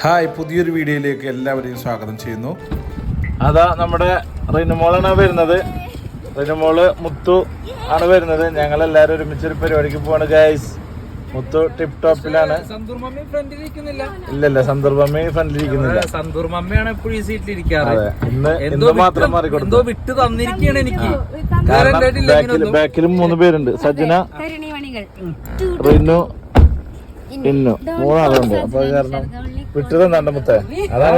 Hi, പുതിയൊരു വീഡിയോയിലേക്ക് എല്ലാവരെയും സ്വാഗതം ചെയ്യുന്നു. അതാ നമ്മുടെ റിനുമോളാണ് വരുന്നത്. റിനുമോള് മുത്തു ആണ് വരുന്നത്. ഞങ്ങൾ എല്ലാവരും ഒരുമിച്ചൊരു പരിപാടിക്ക് പോവാണ് ഗൈസ്. മുത്തു ടിപ് ടോപ്പിലാണ്. ഇല്ലല്ല, സന്തൂർ മമ്മി ഫ്രണ്ടിലിരിക്കുന്നില്ല. സന്തൂർ മമ്മിയാണ് എപ്പോഴും ഈ സീറ്റിലിരിക്കാറ്. ഇന്ന് മാത്രം മാറിക്കൊടുത്തു. വിട്ട് തന്നിരിക്കുകയാണ് എനിക്ക്. ബാക്കിലും 3 പേരുണ്ട്. സജ്ജന, റിനു, ഇന്നു 3 ആളുണ്ട്. അപ്പൊ കാരണം വിട്ടു തന്നാണ്ട് മുത്തേ. അതാണ്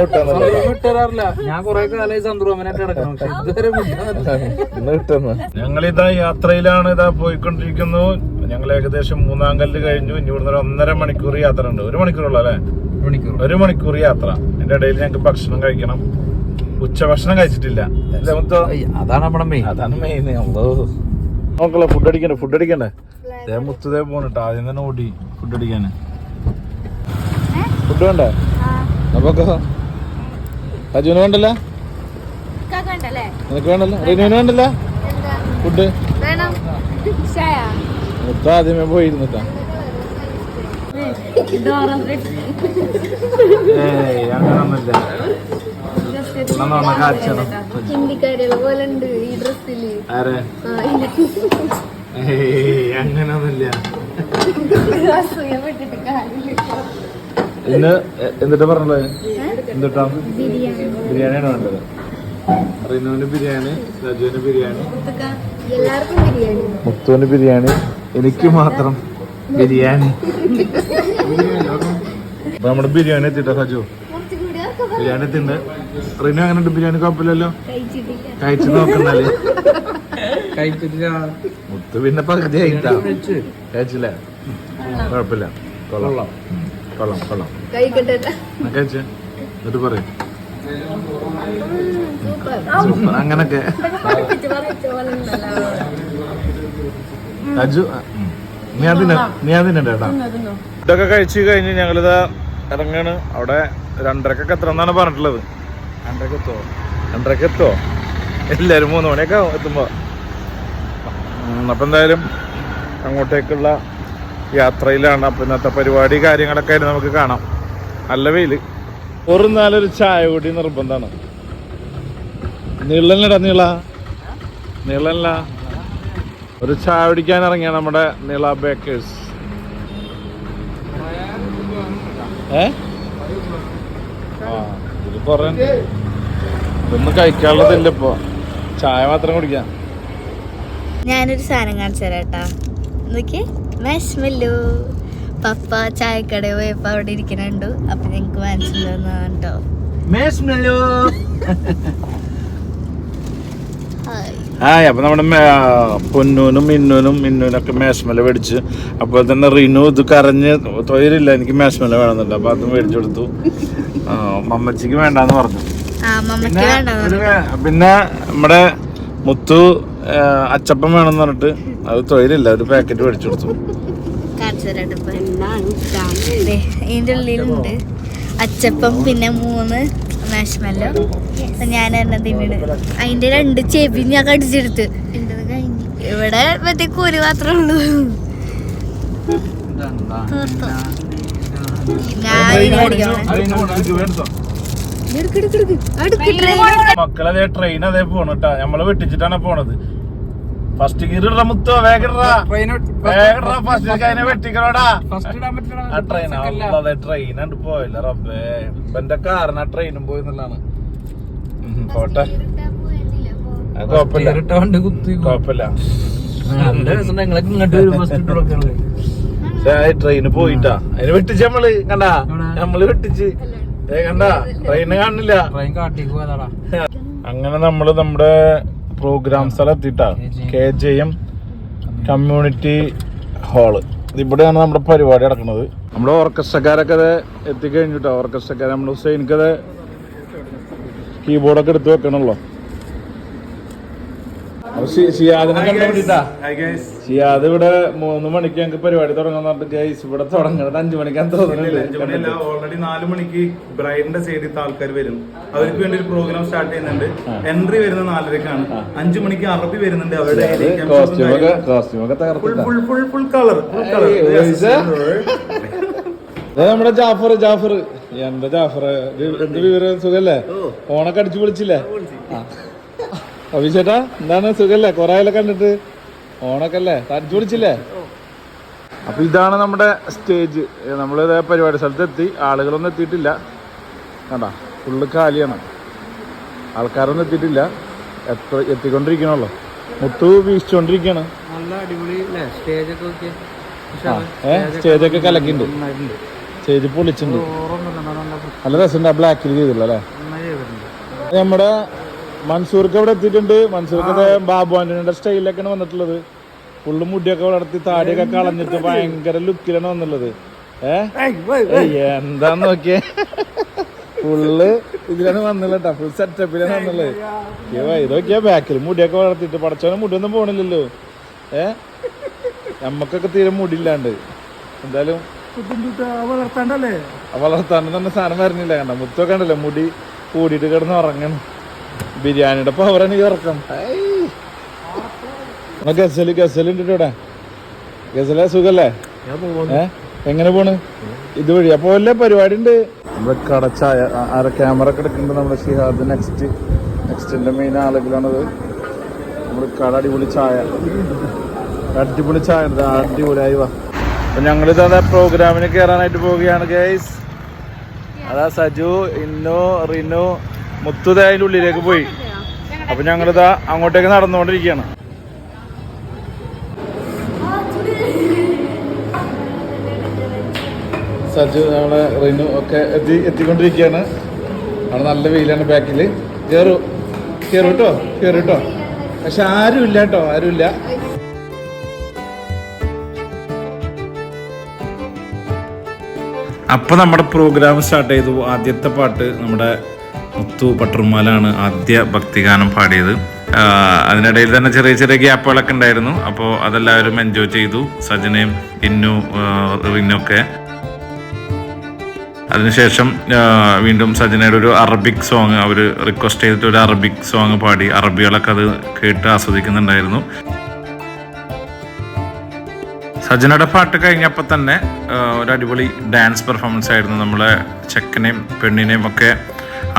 വിട്ടുതരാറില്ല. ഞാൻ കുറെ കാലമായി സന്തൂർ മമ്മനായിട്ട് കിടക്കണം. ഇന്ന് വിട്ടുതന്നു. ഞങ്ങളിതാ യാത്രയിലാണ്. ഇതാ പോയിക്കൊണ്ടിരിക്കുന്നു. ഞങ്ങൾ ഏകദേശം 3-ാം കല്ല് കഴിഞ്ഞു. ഇനി ഇവിടുന്ന് 1.5 മണിക്കൂർ യാത്ര ഉണ്ട്. 1 മണിക്കൂറുള്ള അല്ലേ? 1 മണിക്കൂർ യാത്ര. എന്റെ ഇടയിൽ ഞങ്ങൾക്ക് ഭക്ഷണം കഴിക്കണം. ഉച്ചഭക്ഷണം കഴിച്ചിട്ടില്ല. അതാണ് നമ്മുടെ മെയിൻ. അതാണ് മെയിൻ. നോക്കല്ലേ, ഫുഡ് അടിക്കണ്ടേ? മുത്തതേ പോണിട്ട് ആദ്യം തന്നെ ഓടി ഫുഡ് അടിക്കാന്. ഫുഡ് വേണ്ടേ? അപ്പൊ അജുവിന് വേണ്ടല്ല, നിനക്ക് വേണ്ടല്ല, റിനുവിന് വേണ്ടല്ല ഫുഡ്? മുത്ത ആദ്യമേ പോയിരുന്നിട്ടാ. അങ്ങനൊന്നുമില്ല. അങ്ങനൊന്നുമില്ല. ഇന്ന് എന്നിട്ട് പറഞ്ഞത് എന്തിട്ടാ? ബിരിയാണിയാണ് വേണ്ടത്. റിനുവിന് ബിരിയാണി, സജുവിന് ബിരിയാണി, മുത്തുവിന് ബിരിയാണി, എനിക്ക് മാത്രം ബിരിയാണി. അപ്പൊ നമ്മുടെ ബിരിയാണി എത്തിട്ടോ സജു? ബിരിയാണി എത്തിണ്ട്. റിനു അങ്ങനെ ബിരിയാണി കുഴപ്പമില്ലല്ലോ? കഴിച്ചു നോക്കുന്നാല്. മുത്ത് പിന്നെ പകുതി ആയിട്ടാ കഴിച്ചില്ല. കുഴപ്പമില്ല, കൊള്ളാം കൊള്ളാം കൊള്ളാം. കഴിച്ച എന്നിട്ട് പറയും സൂപ്പർ അങ്ങനൊക്കെ. അജു നീ അതിനേട്ടാ. ഇതൊക്കെ കഴിച്ചു കഴിഞ്ഞ് ഞങ്ങളിതാ ഇറങ്ങാണ്. അവിടെ 2:30 എത്രന്നാണ് പറഞ്ഞിട്ടുള്ളത്? 2:30 എത്തുമോ? എല്ലാവരും 3 മണിയൊക്കെ എത്തുമ്പോ. അപ്പൊ എന്തായാലും അങ്ങോട്ടേക്കുള്ള യാത്രയിലാണ്. അപ്പൊ ഇന്നത്തെ പരിപാടി കാര്യങ്ങളൊക്കെ ആയിട്ട് നമുക്ക് കാണാം. നല്ല വെയില്. ഒരു നാലൊരു ചായ കൂടി നിർബന്ധമാണ്. നീളല്ലടാ, നീളല്ല. ഒരു ചായ കുടിക്കാൻ ഇറങ്ങിയ നമ്മുടെ നീള ബേക്കേഴ്സ്. ഇത് കൊറേ ഇതൊന്നും കഴിക്കാനുള്ളതില്ല ഇപ്പൊ. ചായ മാത്രം കുടിക്കാം. ഞാനൊരു സാധനം കാണിച്ചു തരാട്ടാ. നോക്കി, മാഷ്മെല്ലോ. പപ്പ ചായക്കട പോയപ്പോ അവിടെ ഇരിക്കണുണ്ടു. അപ്പൊ ഞങ്ങക്ക് മനസ്സിലാവുന്നോ? ഹായ്. അപ്പൊ നമ്മുടെ പൊന്നൂനും മിന്നൂനൊക്കെ മാഷ്മെല്ലോ മേടിച്ച്. അപ്പോൾ തന്നെ റിനു ഇത് കരഞ്ഞ് തൊഴിലില്ല, എനിക്ക് മാഷ്മെല്ലോ വേണമെന്നുണ്ട്. അപ്പൊ അത് മേടിച്ചു കൊടുത്തു. മമ്മച്ചിക്ക് വേണ്ടാന്ന് പറഞ്ഞു. പിന്നെ നമ്മുടെ മുത്തു അച്ചപ്പം വേണമെന്ന് പറഞ്ഞിട്ട് അത് തൊഴിലില്ല, ഒരു പാക്കറ്റ് മേടിച്ചു കൊടുത്തു. ഇതിന്റെ ഉള്ളിലുണ്ട് അച്ചപ്പം, പിന്നെ 3 മാഷ്മെല്ലോ. ഞാൻ തന്നെ തിന്നിട്ട് അതിന്റെ 2 ചെവി ഞാൻ കടിച്ചെടുത്ത്. ഇവിടെ മറ്റേ കൂര് മാത്രമേ ഉള്ളൂ. മക്കളതേ ട്രെയിൻ അതേ പോണട്ടാ. നമ്മള് വെട്ടിച്ചിട്ടാണ് പോണത്. ഫസ്റ്റ് ഗിയർ ഇട മുത്തോ, വേഗിടാ ഫസ്റ്റ് അതിനെ വെട്ടിക്കണോടാ. ആ ട്രെയിൻ അതെ ട്രെയിനാണ്ട് പോയില്ല റബ്ബേ. എന്റെ കാറിന് ആ ട്രെയിനും പോയിന്നുള്ളതാണ്. പോട്ടെ, കുഴപ്പമില്ല. ട്രെയിന് പോയിട്ടാ അതിന് വെട്ടിച്ച് നമ്മള് കണ്ടാ. നമ്മള് വെട്ടിച്ച് കണ്ടാ, ട്രെയിന് കാണില്ല. അങ്ങനെ നമ്മള് നമ്മുടെ പ്രോഗ്രാം സ്ഥലം എത്തിട്ടാ. KJM community hall. ഇവിടെയാണ് നമ്മുടെ പരിപാടി നടക്കുന്നത്. നമ്മുടെ ഓർക്കസ്ട്രക്കാരൊക്കെ അത് എത്തിക്കഴിഞ്ഞിട്ടോ. ഓർക്കസ്ട്രക്കാർ നമ്മുടെ ഹുസൈൻക്കത് കീബോർഡൊക്കെ എടുത്ത് വെക്കണല്ലോ. ഷിയാദിനെ കണ്ടുപിടിട്ടാ. ഷിയാദ് ഇവിടെ 3 മണിക്ക് ഞങ്ങൾക്ക് പരിപാടി തുടങ്ങാൻ പറഞ്ഞിട്ട് ഗൈസ് ഇവിടെ തുടങ്ങുന്നത് 5 മണിക്കാന്ന് തോന്നുന്നില്ല. ഓൾറെഡി 4 മണിക്ക് ബ്രൈഡിന്റെ സൈഡിൽ ആൾക്കാർ വരും. അവർക്ക് വേണ്ടി ഒരു പ്രോഗ്രാം സ്റ്റാർട്ട് ചെയ്യുന്നുണ്ട്. എൻട്രി വരുന്നത് 4:30-ക്കാണ്. 5 മണിക്ക് അറബി വരുന്നുണ്ട്. അവരുടെ ഫുൾ കളർ. നമ്മുടെ ജാഫർ എന്താ ജാഫർ എന്ത് വിവരം സുഖല്ലേ? ഓണൊക്കെ അടിച്ചു പൊളിച്ചില്ലേ? അഭിഷേട്ടാ എന്താണ് സുഖല്ലേ? കൊറേ ആളെ കണ്ടിട്ട്. ഓണൊക്കെ അല്ലേ അടിച്ചു പൊളിച്ചില്ലേ? അപ്പൊ ഇതാണ് നമ്മുടെ സ്റ്റേജ്. നമ്മളിതേ പരിപാടി സ്ഥലത്ത് എത്തി. ആളുകളൊന്നും എത്തിയിട്ടില്ല. കണ്ടാ ഫുള്ള് കാലിയാണ്, ആൾക്കാരൊന്നും എത്തിയിട്ടില്ല. എത്തിക്കൊണ്ടിരിക്കണല്ലോ. മുത്തു വീശിച്ചോണ്ടിരിക്കാണ്. നല്ല അടിപൊളി സ്റ്റേജൊക്കെ സ്റ്റേജൊക്കെ കലക്കിണ്ട്. സ്റ്റേജ് പൊളിച്ചിട്ടുണ്ട്. നല്ല രസമുണ്ട്. ബ്ലാക്കിൽ ചെയ്തില്ല അല്ലേ? നമ്മുടെ മൻസൂർക്ക് അവിടെ എത്തിയിട്ടുണ്ട്. മൻസൂർക്ക് ബാബു ആന്റണിയുടെ സ്റ്റൈലിലൊക്കെയാണ് വന്നിട്ടുള്ളത്. ഫുള്ള് മുടിയൊക്കെ വളർത്തി താടിയൊക്കെ കളഞ്ഞിട്ട് ഭയങ്കര ലുക്കിലാണ് വന്നുള്ളത്. എന്താന്ന് നോക്കിയേ, ഫുള്ള് ഇതിലാണ് വന്നുള്ളത്. ഫുൾ സെറ്റപ്പിലാണ് വന്നുള്ളത്. ഇതൊക്കെയാ ബാക്കിൽ മുടിയൊക്കെ വളർത്തിട്ട്. പടച്ചോനെ മുടിയൊന്നും പോണില്ലല്ലോ. നമ്മക്കൊക്കെ തീരെ മുടിയില്ലാണ്ട്. എന്തായാലും വളർത്താണ്ട് തന്നെ സാധനം വരുന്നില്ല. കണ്ട മുത്തൊക്കെ ഉണ്ടല്ലോ മുടി കൂടിയിട്ട് കിടന്ന് ഉറങ്ങണം. ബിരിയാണിയുടെ പവറാണ് ഈ ഉറക്കം. ഗസലുണ്ട് ഇവിടെ. ഗസല സുഖല്ലേ? എങ്ങനെ പോണ്? ഇതുവഴി അപ്പൊ വല്ല പരിപാടി ഉണ്ട്. നമ്മുടെ കടച്ചായ ക്യാമറ ഒക്കെ എടുക്കുന്നുണ്ട്. നമ്മുടെ ഷിഹാദ് നെക്സ്റ്റിന്റെ മെയിൻ ആളുകളാണത്. നമ്മുടെ കട അടിപൊളി ചായ അടിപൊളിയായി വാ. അപ്പൊ ഞങ്ങളിത് അതാ പ്രോഗ്രാമിന് കയറാനായിട്ട് പോവുകയാണ് ഗൈസ്. അതാ സജു, ഇന്നു, റിനു, മുത്തുത അതിൻ്റെ ഉള്ളിലേക്ക് പോയി. അപ്പൊ ഞങ്ങളിതാ അങ്ങോട്ടേക്ക് നടന്നുകൊണ്ടിരിക്കുകയാണ്. സജു നമ്മളെ റിനു ഒക്കെ എത്തിക്കൊണ്ടിരിക്കുകയാണ്. അവിടെ നല്ല വെയിലാണ്. ബാക്കിൽ കേറൂട്ടോ. പക്ഷെ ആരുമില്ല കേട്ടോ, ആരുമില്ല. അപ്പോൾ നമ്മുടെ പ്രോഗ്രാം സ്റ്റാർട്ട് ചെയ്തു. ആദ്യത്തെ പാട്ട് നമ്മുടെ മുത്തു പട്ടർമാലാണ് ആദ്യ ഭക്തിഗാനം പാടിയത്. അതിനിടയിൽ തന്നെ ചെറിയ ചെറിയ ഗ്യാപ്പുകളൊക്കെ ഉണ്ടായിരുന്നു. അപ്പോൾ അതെല്ലാവരും എൻജോയ് ചെയ്തു. സജനയും ഇന്നു റിനൊക്കെ. അതിനുശേഷം വീണ്ടും സജനയുടെ ഒരു അറബിക് സോങ് അവർ റിക്വസ്റ്റ് ചെയ്തിട്ട് ഒരു അറബിക് സോങ് പാടി. അറബികളൊക്കെ അത് കേട്ട് ആസ്വദിക്കുന്നുണ്ടായിരുന്നു. സജനയുടെ പാട്ട് കഴിഞ്ഞപ്പോൾ തന്നെ ഒരു അടിപൊളി ഡാൻസ് പെർഫോമൻസ് ആയിരുന്നു. നമ്മളെ ചെക്കനെയും പെണ്ണിനെയും ഒക്കെ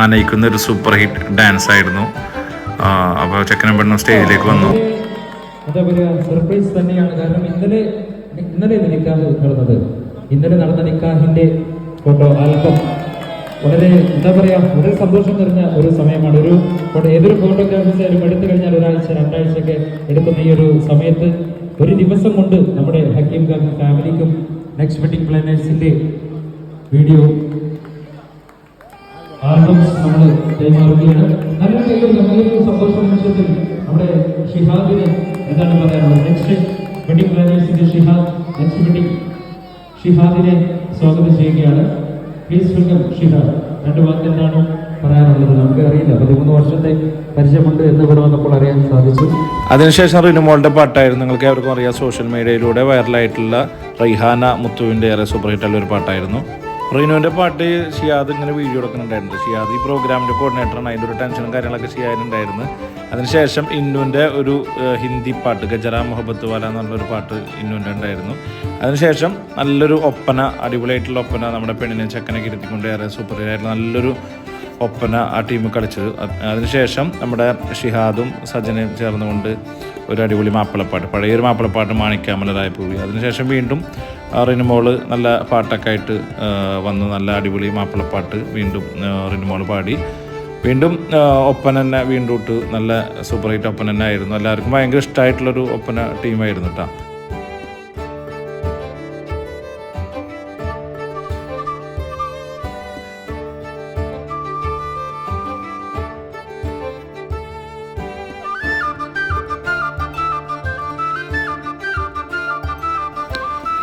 ആനയിക്കുന്ന ഒരു സൂപ്പർ ഹിറ്റ് ഡാൻസ് ആയിരുന്നു. അപ്പോൾ ചെക്കനും പെണ്ണും സ്റ്റേജിലേക്ക് വന്നു. അതേപോലെ സർപ്രൈസ് തന്നെയാണ്. കാരണം ഇന്നലെ നിക്കാഹ് നടന്നത്. ഇന്നലെ നടന്ന നിക്കാഹിന്റെ ഫോട്ടോ ആൽബം വളരെ എന്താ പറയാ, വളരെ സന്തോഷം നിറഞ്ഞ ഒരു സമയമാണ്. ഏതൊരു ഫോട്ടോഗ്രാഫീസ് ആയാലും എടുത്തു കഴിഞ്ഞാൽ ഒരാഴ്ച 2 ആഴ്ചയൊക്കെ എടുക്കുന്ന ഈ ഒരു സമയത്ത് ഒരു ദിവസം കൊണ്ട് നമ്മുടെ ഹക്കീം ഫാമിലിക്കും നെക്സ്റ്റ് വെഡിങ് പ്ലാനേഴ്സിന്റെ വീഡിയോ ആൽബംസ് നമ്മൾ കൈമാറുകയാണ്. നല്ലൊരു സന്തോഷ നിമിഷത്തിൽ നമ്മുടെ ഷിഹാദിന് എന്താണ് പറയാനുള്ളത്? നെക്സ്റ്റ് വെഡിങ് പ്ലാനേഴ്സിന്റെ നെക്സ്റ്റ് വെഡിങ് ഷിഹാദിനെ സ്വാഗതം ചെയ്യുകയാണ്. Please welcome Shihad. 2 വാക്ക് എന്താണ് പറയാനുള്ളത്? നമുക്ക് അറിയില്ല, 13 വർഷത്തെ പരിചയമുണ്ട് എന്ന് ഇവിടെ വന്നപ്പോൾ അറിയാൻ സാധിച്ചു. അതിനുശേഷം റിനുമോളുടെ പാട്ടായിരുന്നു. നിങ്ങൾക്ക് എവർക്കും അറിയാം, സോഷ്യൽ മീഡിയയിലൂടെ വൈറലായിട്ടുള്ള റൈഹാന മുത്തുവിൻ്റെ ഏറെ സൂപ്പർ ഹിറ്റുള്ള ഒരു പാട്ടായിരുന്നു. റിനുവിൻ്റെ പാട്ട് ഷിയാദ് ഇങ്ങനെ വീഡിയോ എടുക്കുന്നുണ്ടായിരുന്നു. ഷിയാദ് ഈ പ്രോഗ്രാമിൻ്റെ കോർഡിനേറ്ററാണ്. അതിൻ്റെ ഒരു ടെൻഷനും കാര്യങ്ങളൊക്കെ ഷിയാദിനുണ്ടായിരുന്നു. അതിനുശേഷം ഇന്നുവിൻ്റെ ഒരു ഹിന്ദി പാട്ട് ഗജറ മുഹബത്ത് വാല എന്ന് പറഞ്ഞൊരു പാട്ട് ഇന്നുവിൻ്റെ ഉണ്ടായിരുന്നു. അതിനുശേഷം നല്ലൊരു ഒപ്പന, അടിപൊളിയായിട്ടുള്ള ഒപ്പന നമ്മുടെ പെണ്ണിനെ ചെക്കനൊക്കെ ഇരുത്തിക്കൊണ്ട് ഏറെ സൂപ്പർ ഹിറ്റായിട്ടുള്ള നല്ലൊരു ഒപ്പന ആ ടീം കളിച്ചത്. അതിനുശേഷം നമ്മുടെ ഷിഹാദും സജനയും ചേർന്നുകൊണ്ട് ഒരു അടിപൊളി മാപ്പിളപ്പാട്ട്, പഴയൊരു മാപ്പിളപ്പാട്ട് മാണിക്കാമലരായ പൂവി. അതിനുശേഷം വീണ്ടും റിനുമോള് നല്ല പാട്ടൊക്കെ ആയിട്ട് വന്നു. നല്ല അടിപൊളി മാപ്പിളപ്പാട്ട് വീണ്ടും റിനുമോള് പാടി. വീണ്ടും ഒപ്പന തന്നെ വീണ്ടും ഇട്ട് നല്ല സൂപ്പർ ഹിറ്റ് ഒപ്പന തന്നെ ആയിരുന്നു. എല്ലാവർക്കും ഭയങ്കര ഇഷ്ടമായിട്ടുള്ളൊരു ഒപ്പന ടീമായിരുന്നു കേട്ടോ.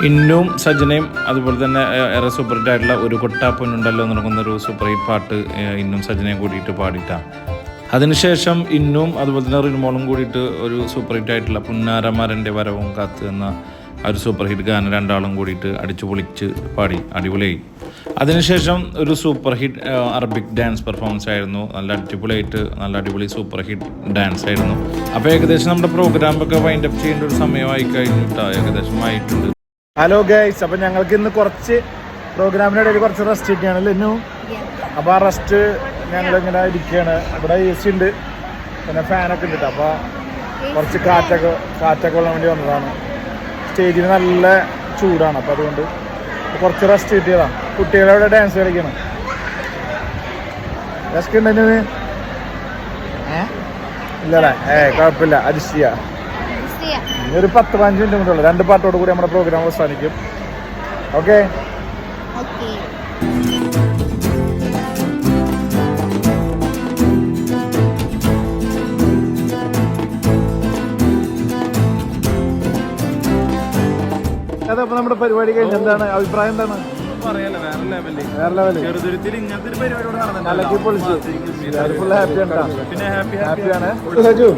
ഇന്നും സജനയും അതുപോലെ തന്നെ ഏറെ സൂപ്പർ ഹിറ്റ് ആയിട്ടുള്ള ഒരു കൊട്ടാപ്പൊന്നുണ്ടല്ലോ എന്ന് തുടങ്ങുന്ന ഒരു സൂപ്പർ ഹിറ്റ് പാട്ട് ഇന്നും സജനയും കൂടിയിട്ട് പാടിയിട്ടാണ്. അതിനുശേഷം ഇന്നും അതുപോലെ തന്നെ റിനുമോളും കൂടിയിട്ട് ഒരു സൂപ്പർ ഹിറ്റ് ആയിട്ടുള്ള പുന്നാരമാരൻ്റെ വരവും കാത്ത് എന്ന ആ ഒരു സൂപ്പർ ഹിറ്റ് ഗാനം രണ്ടാളും കൂടിയിട്ട് അടിച്ചു പൊളിച്ച് പാടി അടിപൊളിയായി. അതിനുശേഷം ഒരു super hit Arabic dance performance ആയിരുന്നു. നല്ല അടിപൊളിയായിട്ട് നല്ല അടിപൊളി സൂപ്പർ ഹിറ്റ് ഡാൻസ് ആയിരുന്നു. അപ്പോൾ ഏകദേശം നമ്മുടെ പ്രോഗ്രാമൊക്കെ വൈൻഡപ്പ് ചെയ്യേണ്ട ഒരു സമയമായി കഴിഞ്ഞിട്ടാണ്, ഏകദേശം ആയിട്ടുണ്ട്. ഹലോ ഗൈസ്, അപ്പം ഞങ്ങൾക്ക് ഇന്ന് കുറച്ച് പ്രോഗ്രാമിനിടയിൽ കുറച്ച് റെസ്റ്റ് കിട്ടിയാണല്ലോ ഇന്നു. അപ്പോൾ ആ റെസ്റ്റ് ഞങ്ങളിങ്ങനെ ഇരിക്കുകയാണ്. ഇവിടെ AC ഉണ്ട്, പിന്നെ ഫാനൊക്കെ ഉണ്ട്. അപ്പോൾ കുറച്ച് കാറ്റൊക്കെ കൊള്ളാൻ വേണ്ടി വന്നതാണ്. സ്റ്റേജിന് നല്ല ചൂടാണ്, അപ്പോൾ അതുകൊണ്ട് കുറച്ച് റെസ്റ്റ് കിട്ടിയതാണ്. കുട്ടികളവിടെ ഡാൻസ് കളിക്കണം. റെസ്റ്റ് ഉണ്ടെങ്കിൽ ഇല്ലല്ലേ? കുഴപ്പമില്ല, അഡ്ജസ്റ്റ് ചെയ്യാം. ഇനി ഒരു 10-15 മിനിറ്റ് കൊണ്ടുള്ളൂ. 2 പാട്ടോട് കൂടി നമ്മുടെ പ്രോഗ്രാം അവസാനിക്കും. ഓക്കെ. അതപ്പോ നമ്മുടെ പരിപാടി കഴിഞ്ഞ എന്താണ് അഭിപ്രായം? എന്താണ് പറയാലോ, വേറെ ലെവല്. വേറെ ലെവല്. ചെറുതുരുത്തിൽ ഇങ്ങനത്തെ ഒരു പരിപാടി ഇവിടെ അലക്കി പൊളിച്ച് ഫുൾ ഹാപ്പി ആണ്. പിന്നെ ഹാപ്പിയാണ്. സജു,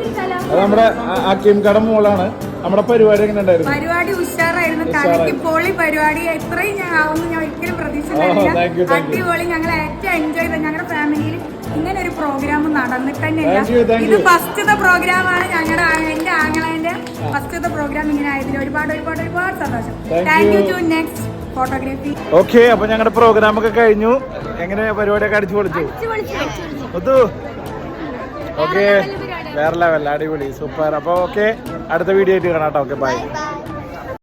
അത് നമ്മുടെ അക്കീം കട മോളാണ്. നമ്മുടെ പരിപാടി എങ്ങനെ ഉണ്ടായിരുന്നു? പരിപാടി ഉഷാറായിരുന്നു. കലക്കി പൊളി പരിപാടി. എത്രയും ഞാൻ ആവുന്നു ഞാൻ ഒരിക്കലും പ്രതീക്ഷിച്ചില്ല. അടിപൊളി. ഞങ്ങൾ ഏറ്റവും എൻജോയ് ചെയ്ത ഞങ്ങളുടെ ഫാമിലിയിൽ ഇങ്ങനെ ഒരു പ്രോഗ്രാം നടന്നിട്ട് തന്നെയില്ല. ഇത് ഫസ്റ്റത്തെ പ്രോഗ്രാമാണ്. ഞങ്ങളുടെ എന്റെ ആങ്ങളേന്റെ ഫസ്റ്റത്തെ പ്രോഗ്രാം ഇങ്ങനെ ആയതിൽ ഒരുപാട് സന്തോഷം. Thank you to next photography. Okay, അപ്പൊ ഞങ്ങളുടെ പ്രോഗ്രാം ഒക്കെ കഴിഞ്ഞു. എങ്ങനെ പരിപാടിയൊക്കെ അടിച്ചു പൊളിച്ചു? ഓക്കെ, വേറെ ലെവൽ, അടിപൊളി, സൂപ്പർ. അപ്പൊ ഓക്കെ, അടുത്ത വീഡിയോ ആയിട്ട് കാണാം. Okay, by.